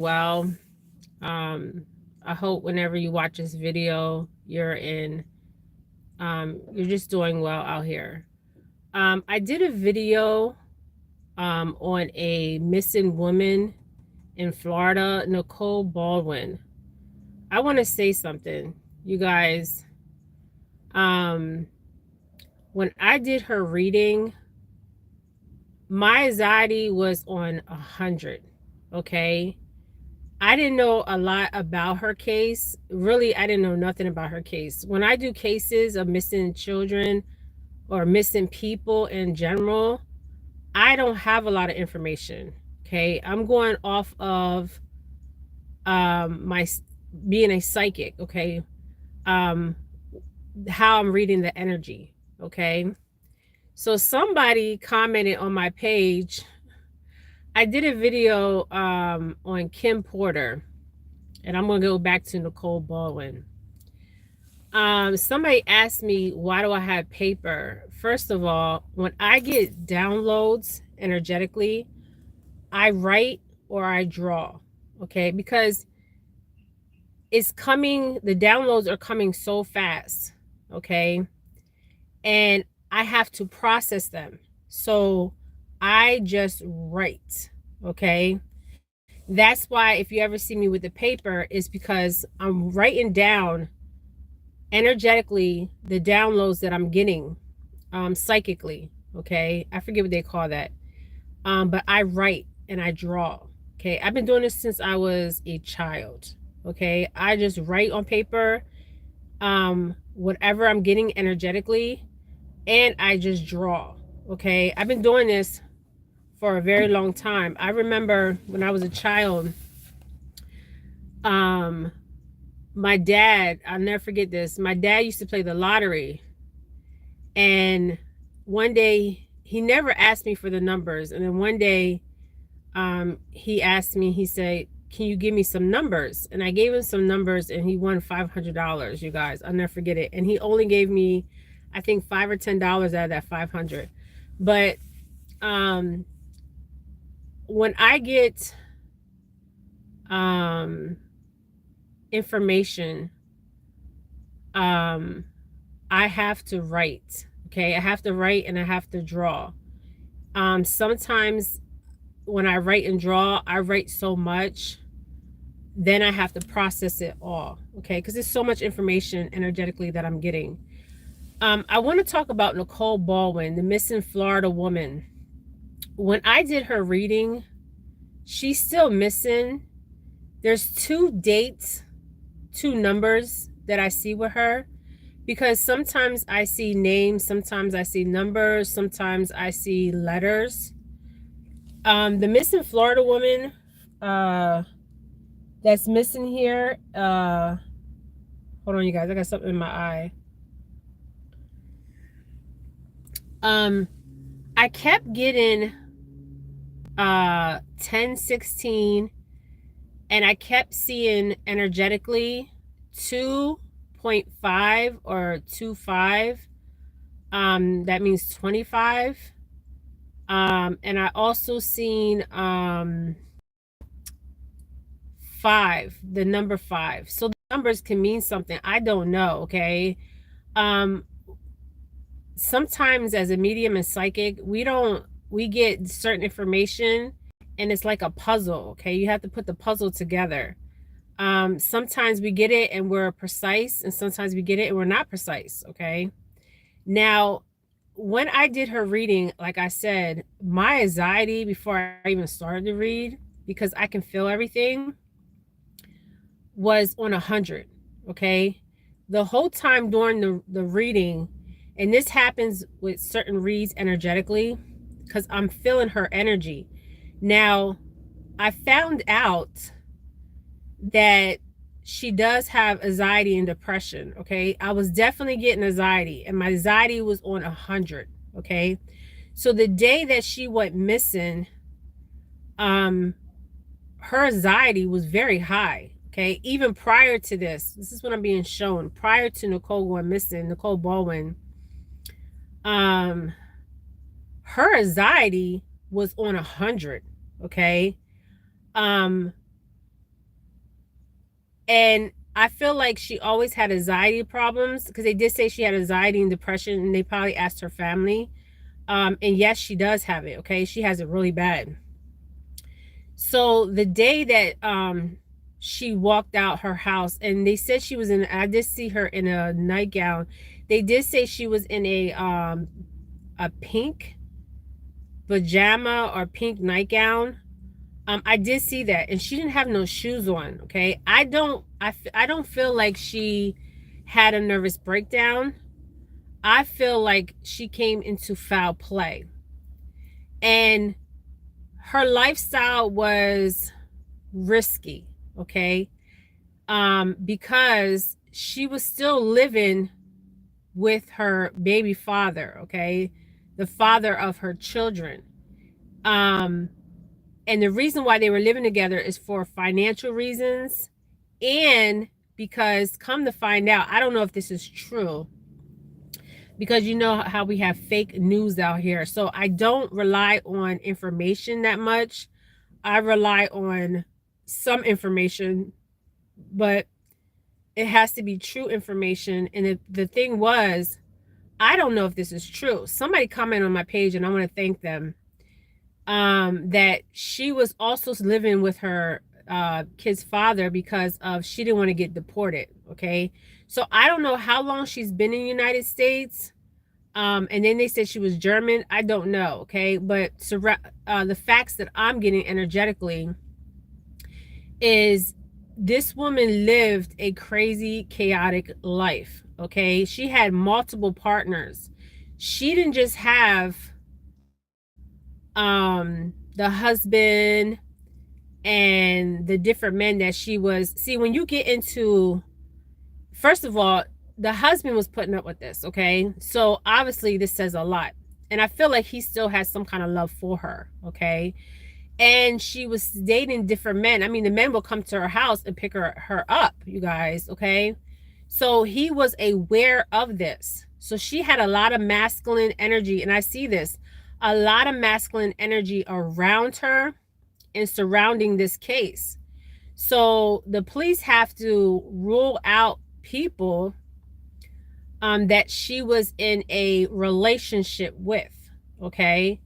well. I hope whenever you watch this video, you're just doing well out here. I did a video on a missing woman in Florida, Nicole Baldwin. I want to say something, you guys. Um, when I did her reading, my anxiety was on 100. Okay. I didn't know a lot about her case. Really, I didn't know nothing about her case. When I do cases of missing children or missing people in general, I don't have a lot of information. Okay. I'm going off of my being a psychic. Okay. Um, how I'm reading the energy. Okay. So somebody commented on my page. I did a video on Kim Porter, and I'm going to go back to Nicole Baldwin. Somebody asked me, why do I have paper? First of all, when I get downloads energetically, I write or I draw, okay? Because it's coming, the downloads are coming so fast, okay? And I have to process them. So I just write, okay? That's why if you ever see me with the paper, it's because I'm writing down energetically the downloads that I'm getting psychically. Okay. I forget what they call that. But I write and I draw. Okay. I've been doing this since I was a child. Okay. I just write on paper whatever I'm getting energetically, and I just draw. Okay. I've been doing this for a very long time. I remember when I was a child, my dad, I'll never forget this. My dad used to play the lottery. And one day, he never asked me for the numbers. And then one day, he asked me, he said, can you give me some numbers? And I gave him some numbers, and he won $500, you guys. I'll never forget it. And he only gave me, I think, $5 or $10 out of that 500. But when I get information, I have to write. Okay, I have to write and I have to draw. Sometimes when I write and draw, I write so much, then I have to process it all. Okay, because there's so much information energetically that I'm getting. I want to talk about Nicole Baldwin, the missing Florida woman. When I did her reading, she's still missing. There's 2 dates, 2 numbers that I see with her, because sometimes I see names, sometimes I see numbers, sometimes I see letters. The missing Florida woman that's missing here, hold on, you guys, I got something in my eye. I kept getting 1016, and I kept seeing energetically 2.5 or 25. That means 25. And I also seen 5, the number 5. So the numbers can mean something. I don't know, okay? Sometimes as a medium and psychic, we get certain information and it's like a puzzle, okay? You have to put the puzzle together. Sometimes we get it and we're precise, and sometimes we get it and we're not precise, okay? Now, when I did her reading, like I said, my anxiety before I even started to read, because I can feel everything, was on 100, okay? The whole time during the reading, and this happens with certain reads energetically, because I'm feeling her energy. Now, I found out that she does have anxiety and depression, okay? I was definitely getting anxiety, and my anxiety was on 100, okay? So the day that she went missing, her anxiety was very high, okay? Even prior to this is what I'm being shown. Prior to Nicole going missing, Nicole Baldwin, her anxiety was on 100, okay? And I feel like she always had anxiety problems, because they did say she had anxiety and depression, and they probably asked her family. And yes, she does have it. Okay, she has it really bad. So the day that she walked out her house, and they said she was in, I did see her in a nightgown. They did say she was in a pink pajama or pink nightgown. I did see that, and she didn't have no shoes on. Okay, I don't feel like she had a nervous breakdown. I feel like she came into foul play, and her lifestyle was risky. Okay, because she was still living with her baby father. Okay, the father of her children. And the reason why they were living together is for financial reasons, and because, come to find out, I don't know if this is true, because you know how we have fake news out here. So I don't rely on information that much. I rely on some information, but it has to be true information. And the thing was, I don't know if this is true. Somebody commented on my page, and I want to thank them, that she was also living with her kid's father because of, she didn't want to get deported. Okay, so I don't know how long she's been in the United States. And then they said she was German. I don't know. Okay, but the facts that I'm getting energetically is this woman lived a crazy, chaotic life. Okay, she had multiple partners. She didn't just have the husband and the different men that she was. See, when you get into, first of all, the husband was putting up with this. Okay, so obviously this says a lot, and I feel like he still has some kind of love for her. Okay, and she was dating different men. I mean, the men will come to her house and pick her up, you guys. Okay, so he was aware of this. So she had a lot of masculine energy, and I see this, a lot of masculine energy around her and surrounding this case. So the police have to rule out people that she was in a relationship with. Okay,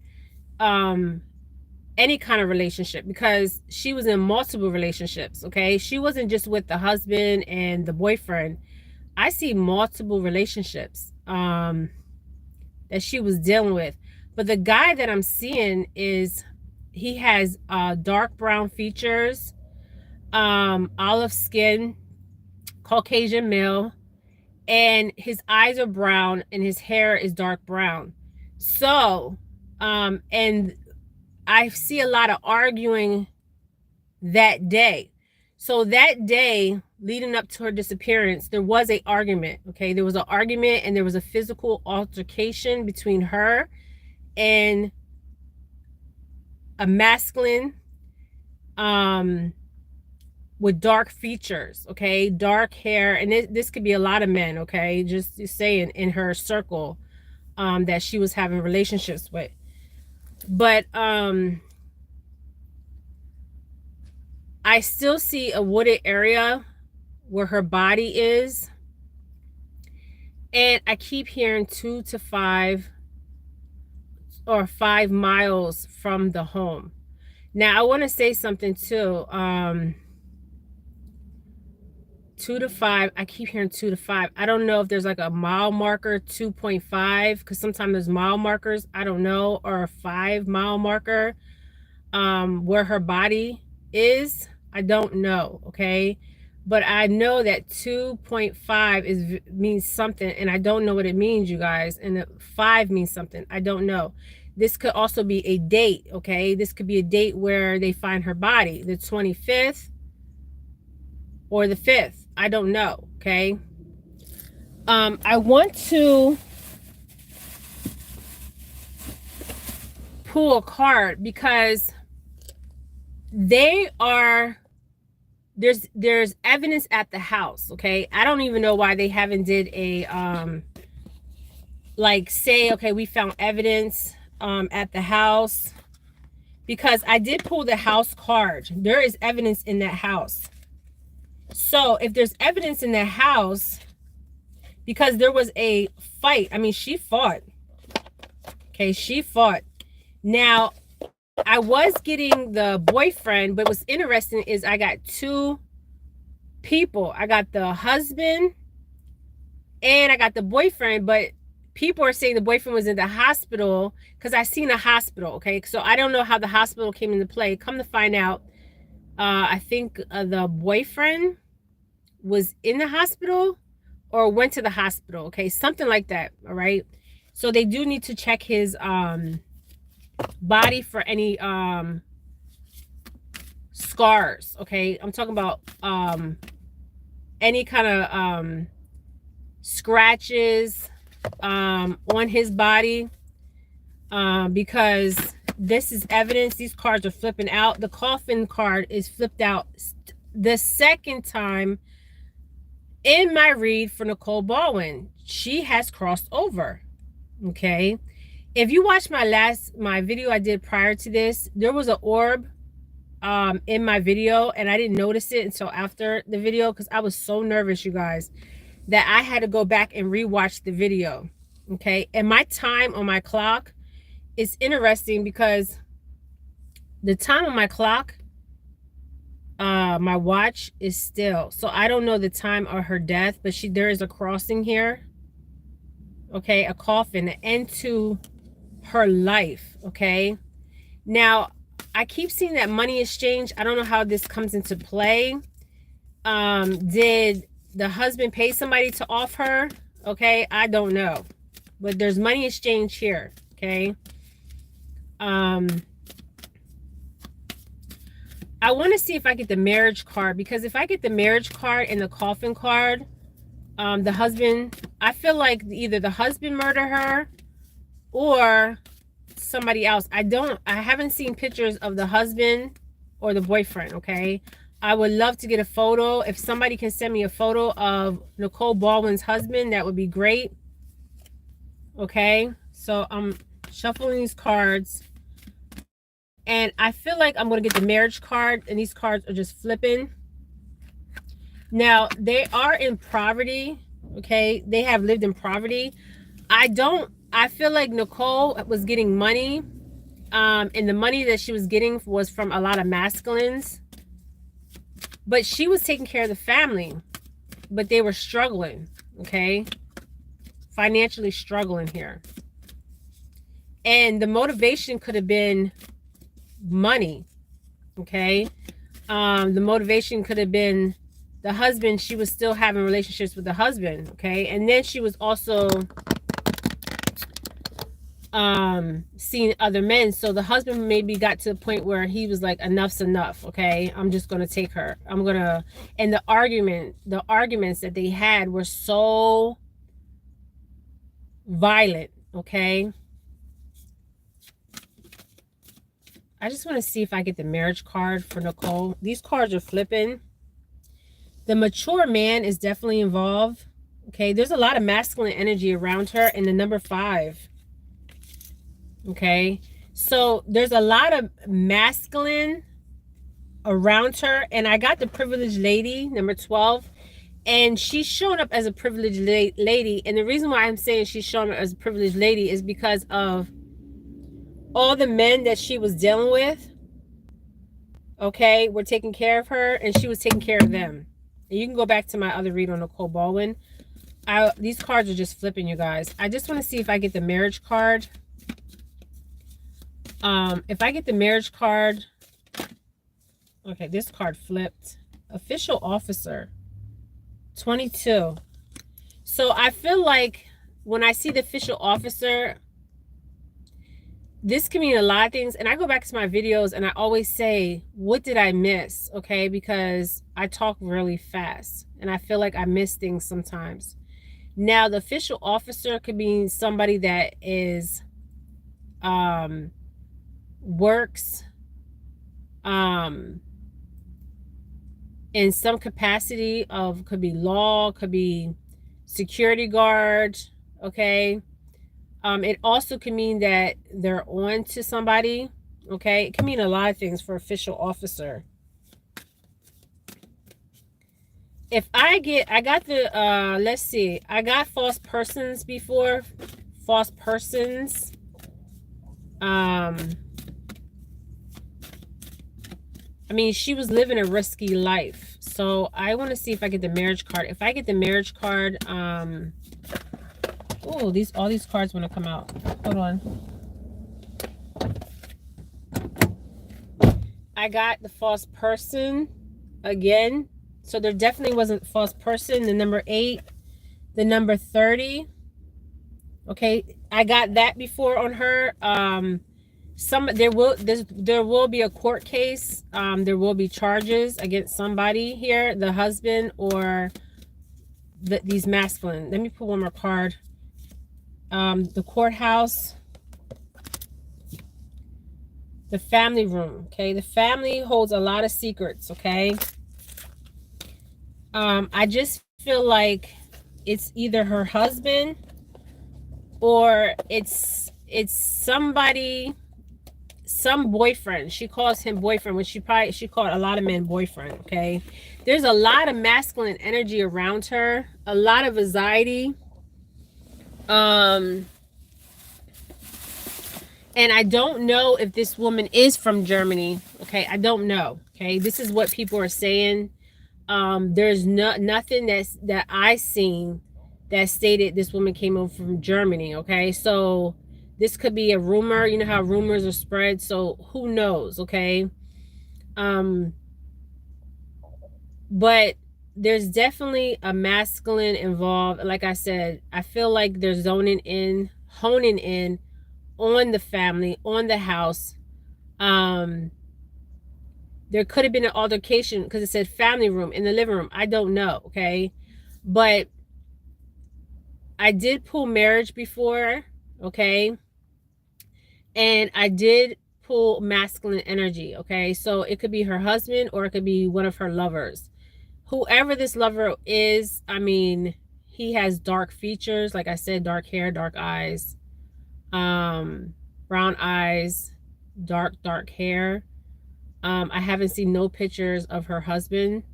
any kind of relationship, because she was in multiple relationships. Okay, she wasn't just with the husband and the boyfriend. I see multiple relationships that she was dealing with. But the guy that I'm seeing is, he has dark brown features, olive skin, Caucasian male, and his eyes are brown and his hair is dark brown. So, and I see a lot of arguing that day. So that day leading up to her disappearance, there was an argument. Okay, there was an argument, and there was a physical altercation between her and a masculine with dark features. Okay, dark hair, and this could be a lot of men. Okay, just saying, in her circle that she was having relationships with. But I still see a wooded area where her body is, and I keep hearing 2 to 5 or 5 miles from the home. Now I want to say something too. 2 to 5, I keep hearing 2 to 5. I don't know if there's like a mile marker, 2.5, because sometimes there's mile markers, I don't know, or a 5 mile marker where her body is. I don't know. Okay, but I know that 2.5 means something, and I don't know what it means, you guys. And the 5 means something, I don't know. This could also be a date. Okay, this could be a date where they find her body, the 25th or the 5th. I don't know. Okay, I want to pull a card, because they are, there's evidence at the house. Okay, I don't even know why they haven't did a like, say, okay, we found evidence at the house, because I did pull the house card. There is evidence in that house. So if there's evidence in the house, because there was a fight, I mean, she fought. Okay, she fought. Now, I was getting the boyfriend, but what's interesting is I got two people. I got the husband and I got the boyfriend, but people are saying the boyfriend was in the hospital because I seen a hospital. Okay, so I don't know how the hospital came into play. Come to find out, I think the boyfriend was in the hospital or went to the hospital. Okay, something like that. All right, so they do need to check his body for any scars. Okay, I'm talking about any kind of scratches on his body, because this is evidence. These cards are flipping out. The coffin card is flipped out the second time in my read for Nicole Baldwin. She has crossed over. Okay, if you watch my video I did prior to this, there was an orb in my video and I didn't notice it until after the video because I was so nervous, you guys, that I had to go back and rewatch the video. Okay, and my time on my clock is interesting because the time on my clock, my watch is still, so I don't know the time of her death, but there is a crossing here. Okay, a coffin, an end to her life. Okay, now I keep seeing that money exchange. I don't know how this comes into play. Did the husband pay somebody to off her? Okay, I don't know, but there's money exchange here. Okay, I want to see if I get the marriage card, because if I get the marriage card and the coffin card, the husband, I feel like either the husband murdered her or somebody else. I haven't seen pictures of the husband or the boyfriend. Okay, I would love to get a photo. If somebody can send me a photo of Nicole Baldwin's husband, that would be great. Okay, so I'm shuffling these cards and I feel like I'm going to get the marriage card, and these cards are just flipping. Now, they are in poverty. Okay, they have lived in poverty. I feel like Nicole was getting money, and the money that she was getting was from a lot of masculines, but she was taking care of the family, but they were struggling. Okay, financially struggling here, and the motivation could have been money. Okay, the motivation could have been the husband. She was still having relationships with the husband. Okay, and then she was also seeing other men. So the husband maybe got to the point where he was like, enough's enough. Okay, I'm just gonna take her. And the arguments that they had were so violent. Okay, I just want to see if I get the marriage card for Nicole. These cards are flipping. The mature man is definitely involved. Okay, there's a lot of masculine energy around her, and the number 5. Okay, so there's a lot of masculine around her, and I got the privileged lady, number 12, and she's showing up as a privileged lady. And the reason why I'm saying she's showing up as a privileged lady is because of all the men that she was dealing with. Okay, were taking care of her, and she was taking care of them. And you can go back to my other read on Nicole Baldwin. These cards are just flipping, you guys. I just want to see if I get the marriage card. If I get the marriage card, okay, this card flipped. Official officer, 22. So I feel like when I see the official officer, this can mean a lot of things. And I go back to my videos and I always say, what did I miss? Okay, because I talk really fast and I feel like I miss things sometimes. Now, the official officer could be somebody that is works in some capacity of, could be law, could be security guard. Okay, it also can mean that they're on to somebody. Okay, it can mean a lot of things for official officer. if I got the, let's see, I got false persons before. False persons. I mean, she was living a risky life. So I want to see if I get the marriage card. If I get the marriage card, oh, all these cards want to come out. Hold on. I got the false person again. So there definitely wasn't false person. The number 8, the number 30. Okay, I got that before on her. There will be a court case. There will be charges against somebody here, the husband or these masculine. Let me put one more card. The courthouse, the family room. Okay, the family holds a lot of secrets. Okay. I just feel like it's either her husband or it's somebody, some boyfriend. She calls him boyfriend when she called a lot of men boyfriend. Okay, there's a lot of masculine energy around her, a lot of anxiety. And I don't know if this woman is from Germany. Okay, I don't know. Okay, this is what people are saying. There's nothing that I seen that stated this woman came over from Germany. Okay, so this could be a rumor. You know how rumors are spread, so who knows? Okay, but there's definitely a masculine involved. Like I said, I feel like they're honing in on the family, on the house. There could have been an altercation because it said family room in the living room. I don't know. Okay, but I did pull marriage before. Okay, and I did pull masculine energy. Okay, so it could be her husband or it could be one of her lovers. Whoever this lover is, I mean, he has dark features. Like I said, dark hair, dark eyes, brown eyes, dark hair. I haven't seen no pictures of her husband,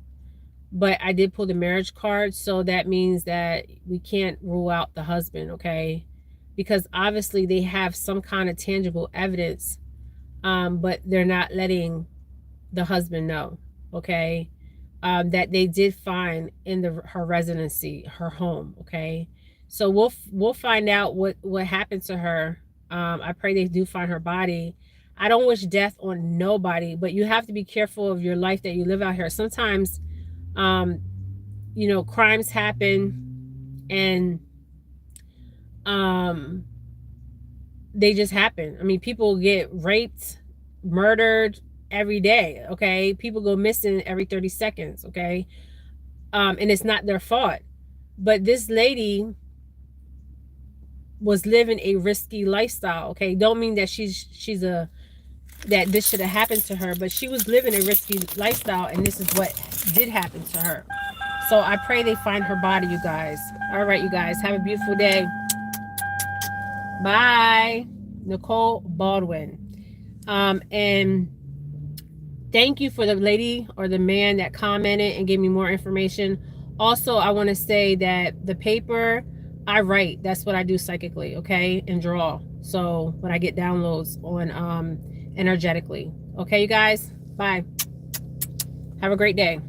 but I did pull the marriage card. So that means that we can't rule out the husband, okay? Because obviously they have some kind of tangible evidence, but they're not letting the husband know, okay? That they did find in her residency, her home, okay? So we'll find out what happened to her. I pray they do find her body. I don't wish death on nobody, but you have to be careful of your life that you live out here. Sometimes, you know, crimes happen and they just happen. I mean, people get raped, murdered every day, okay? People go missing every 30 seconds, okay? And it's not their fault. But this lady was living a risky lifestyle, okay? Don't mean that that this should have happened to her, but she was living a risky lifestyle, and this is what did happen to her. So I pray they find her body, you guys. All right, you guys, have a beautiful day. Bye. Nicole Baldwin. And thank you for the lady or the man that commented and gave me more information. Also, I want to say that the paper I write, that's what I do psychically, okay, and draw. So when I get downloads on energetically. Okay, you guys, bye. Have a great day.